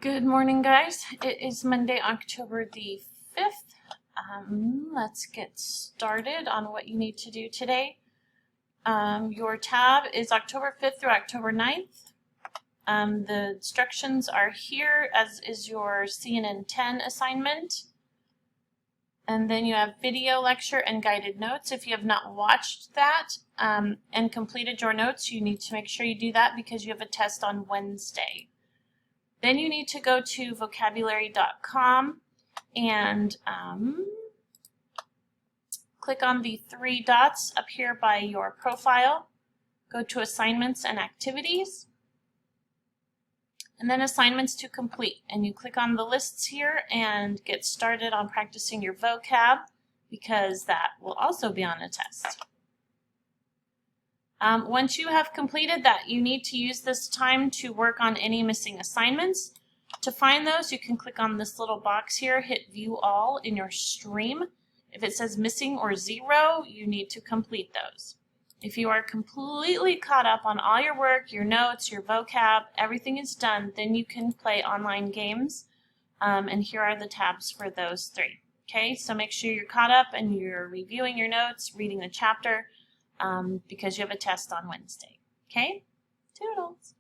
Good morning, guys. It is Monday, October the 5th. Let's get started on what you need to do today. Your tab is October 5th through October 9th. The instructions are here, as is your CNN 10 assignment. And then you have video lecture and guided notes. If you have not watched that and completed your notes, you need to make sure you do that because you have a test on Wednesday. Then you need to go to Vocabularycom and click on the three dots up here by your profile. Go to Assignments and Activities, and then Assignments to Complete. And you click on the lists here and get started on practicing your vocab because that will also be on a test. Once you have completed that, you need to use this time to work on any missing assignments. To find those, you can click on this little box here, hit View All in your stream. If it says missing or zero, you need to complete those. If you are completely caught up on all your work, your notes, your vocab, everything is done, then you can play online games. And here are the tabs for those three. Okay, so make sure you're caught up and you're reviewing your notes, reading the chapter, because you have a test on Wednesday. Okay? Toodles.